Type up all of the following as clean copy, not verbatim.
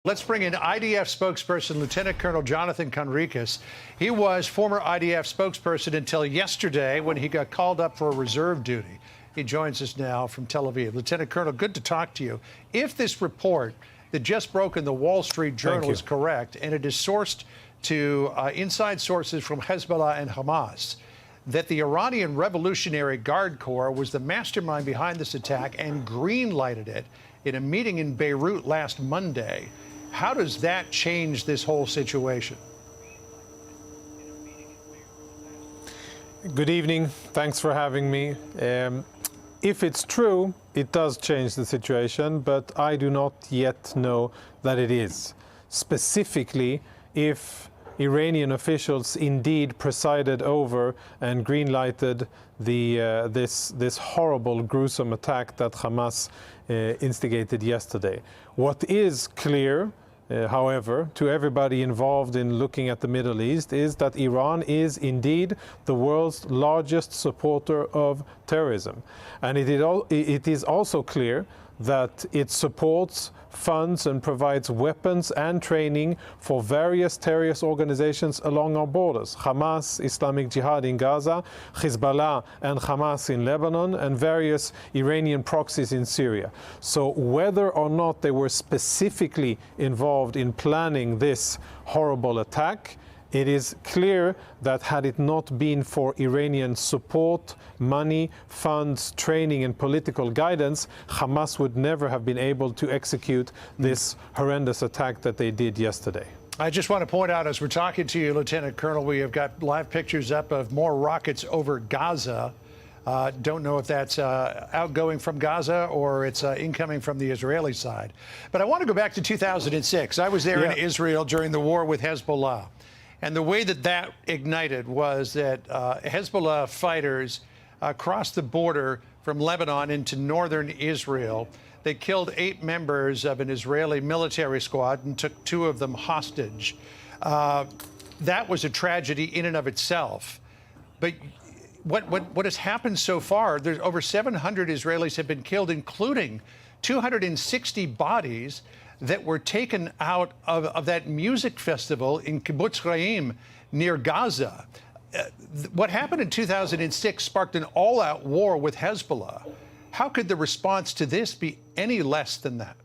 Let's bring in IDF spokesperson Lieutenant Colonel Jonathan Conricus. He was former IDF spokesperson until yesterday when he got called up for reserve duty. He joins us now from Tel Aviv. Lieutenant Colonel, good to talk to you. If this report that just broke in the Wall Street Journal is correct, and it is sourced to inside sources from Hezbollah and Hamas, that the Iranian Revolutionary Guard Corps was the mastermind behind this attack and green-lighted it in a meeting in Beirut last Monday, how does that change this whole situation? Good evening. Thanks for having me. If it's true, it does change the situation, but I do not yet know that it is. Specifically, if Iranian officials indeed presided over and green-lighted this horrible, gruesome attack that Hamas instigated yesterday. What is clear, however, to everybody involved in looking at the Middle East is that Iran is indeed the world's largest supporter of terrorism. And it is also clear that it supports, funds and provides weapons and training for various terrorist organizations along our borders. Hamas, Islamic Jihad in Gaza, Hezbollah and Hamas in Lebanon, and various Iranian proxies in Syria. So whether or not they were specifically involved in planning this horrible attack, it is clear that had it not been for Iranian support, money, funds, training and political guidance, Hamas would never have been able to execute this horrendous attack that they did yesterday. I just want to point out, as we're talking to you, Lieutenant Colonel, we have got live pictures up of more rockets over Gaza. Don't know if that's outgoing from Gaza or it's incoming from the Israeli side. But I want to go back to 2006. I was there in Israel during the war with Hezbollah. And the way that ignited was that Hezbollah fighters crossed the border from Lebanon into northern Israel. They killed 8 members of an Israeli military squad and took 2 of them hostage. That was a tragedy in and of itself. But what has happened so far, there's over 700 Israelis have been killed, including 260 bodies that were taken out of that music festival in Kibbutz Chaim near Gaza. What happened in 2006 sparked an all-out war with Hezbollah. How could the response to this be any less than that?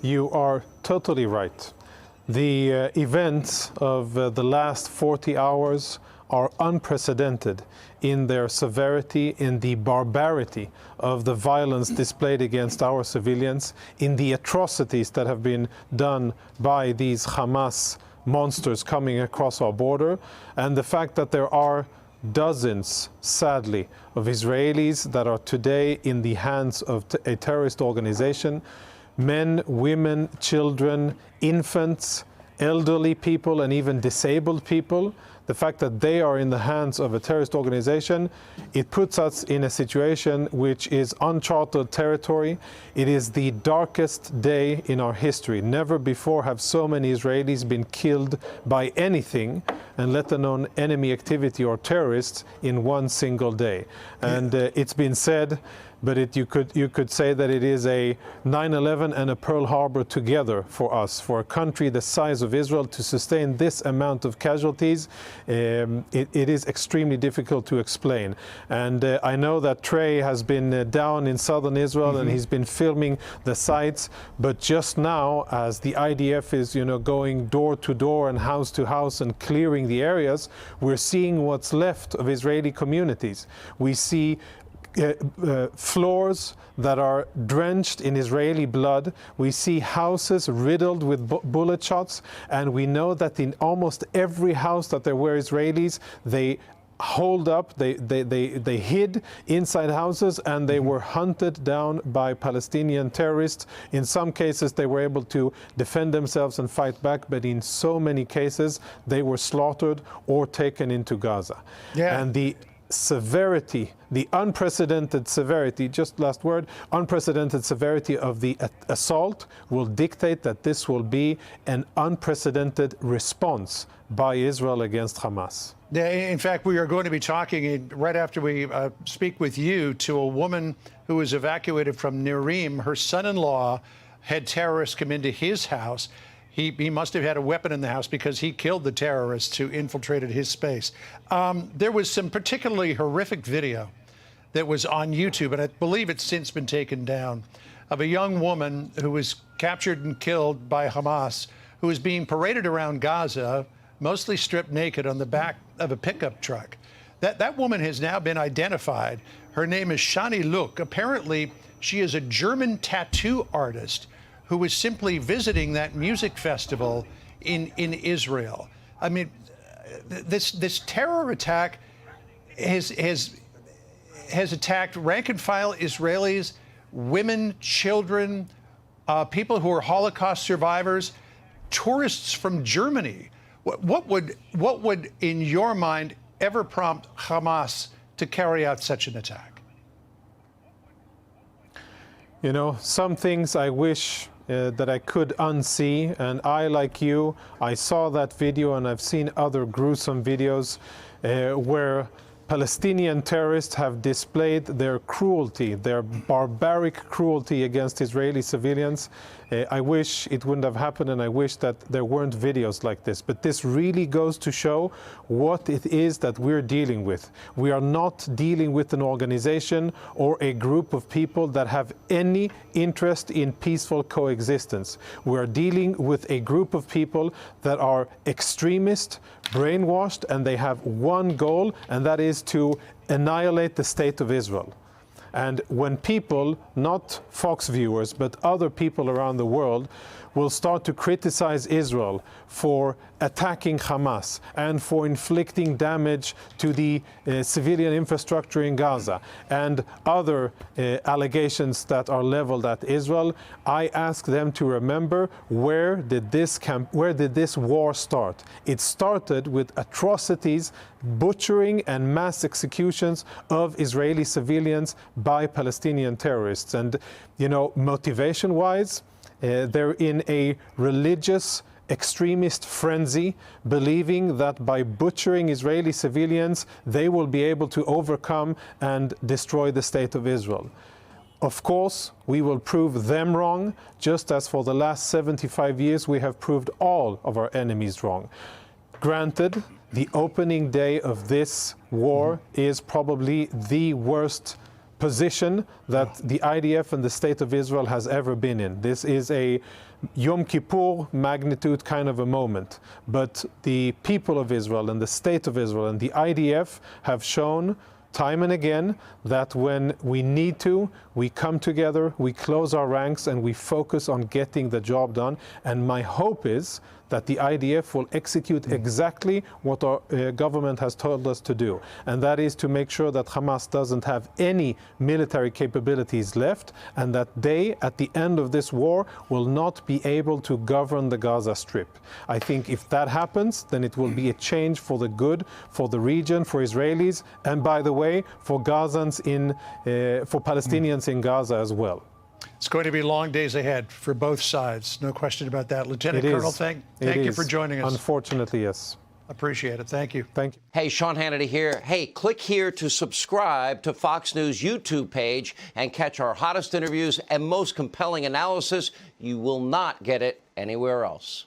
You are totally right. The events of the last 40 hours are unprecedented in their severity, in the barbarity of the violence displayed against our civilians, in the atrocities that have been done by these Hamas monsters coming across our border, and the fact that there are dozens, sadly, of Israelis that are today in the hands of a terrorist organization, men, women, children, infants, elderly people, and even disabled people. The fact that they are in the hands of a terrorist organization, it puts us in a situation which is uncharted territory. It is the darkest day in our history. Never before have so many Israelis been killed by anything, and let alone enemy activity or terrorists, in one single day. And it's been said, but you could say that it is a 9/11 and a Pearl Harbor together for us. For a country the size of Israel to sustain this amount of casualties, it is extremely difficult to explain. And I know that Trey has been down in southern Israel and he's been filming the sites. But just now, as the IDF is going door to door and house to house and clearing the areas, we're seeing what's left of Israeli communities. We see floors that are drenched in Israeli blood. We see houses riddled with bullet shots, and we know that in almost every house that there were Israelis, they holed up, they hid inside houses, and they were hunted down by Palestinian terrorists. In some cases they were able to defend themselves and fight back, but in so many cases they were slaughtered or taken into Gaza. And the severity, the unprecedented severity, just last word, unprecedented severity of the assault will dictate that this will be an unprecedented response by Israel against Hamas. In fact, we are going to be talking right after we speak with you to a woman who was evacuated from Nirim. Her son-in-law had terrorists come into his house. He must have had a weapon in the house because he killed the terrorists who infiltrated his space. There was some particularly horrific video that was on YouTube, and I believe it's since been taken down, of a young woman who was captured and killed by Hamas, who was being paraded around Gaza, mostly stripped naked on the back of a pickup truck. That woman has now been identified. Her name is Shani Luk. Apparently, she is a German tattoo artist who was simply visiting that music festival in Israel. I mean, this terror attack has attacked rank and file Israelis, women, children, people who are Holocaust survivors, tourists from Germany. What would, in your mind, ever prompt Hamas to carry out such an attack? You know, some things I wish that I could unsee, and I, like you, I saw that video and I've seen other gruesome videos where Palestinian terrorists have displayed their cruelty, their barbaric cruelty against Israeli civilians. I wish it wouldn't have happened, and I wish that there weren't videos like this. But this really goes to show what it is that we're dealing with. We are not dealing with an organization or a group of people that have any interest in peaceful coexistence. We are dealing with a group of people that are extremist, brainwashed, and they have one goal, and that is to annihilate the state of Israel. And when people, not Fox viewers, but other people around the world, will start to criticize Israel for attacking Hamas and for inflicting damage to the civilian infrastructure in Gaza and other allegations that are leveled at Israel, I ask them to remember, where did this war start? It started with atrocities, butchering and mass executions of Israeli civilians by Palestinian terrorists. And, you know, motivation-wise, they're in a religious extremist frenzy, believing that by butchering Israeli civilians, they will be able to overcome and destroy the state of Israel. Of course, we will prove them wrong, just as for the last 75 years we have proved all of our enemies wrong. Granted, the opening day of this war is probably the worst position that the IDF and the State of Israel has ever been in. This is a Yom Kippur magnitude kind of a moment. But the people of Israel and the State of Israel and the IDF have shown time and again that when we need to, we come together, we close our ranks, and we focus on getting the job done. And my hope is that the IDF will execute exactly what our government has told us to do. And that is to make sure that Hamas doesn't have any military capabilities left, and that they, at the end of this war, will not be able to govern the Gaza Strip. I think if that happens, then it will be a change for the good, for the region, for Israelis, and by the way, for Gazans for Palestinians in Gaza as well. It's going to be long days ahead for both sides. No question about that. Lieutenant Colonel, thank you for joining us. Unfortunately, yes. Appreciate it. Thank you. Thank you. Hey, Sean Hannity here. Hey, click here to subscribe to Fox News YouTube page and catch our hottest interviews and most compelling analysis. You will not get it anywhere else.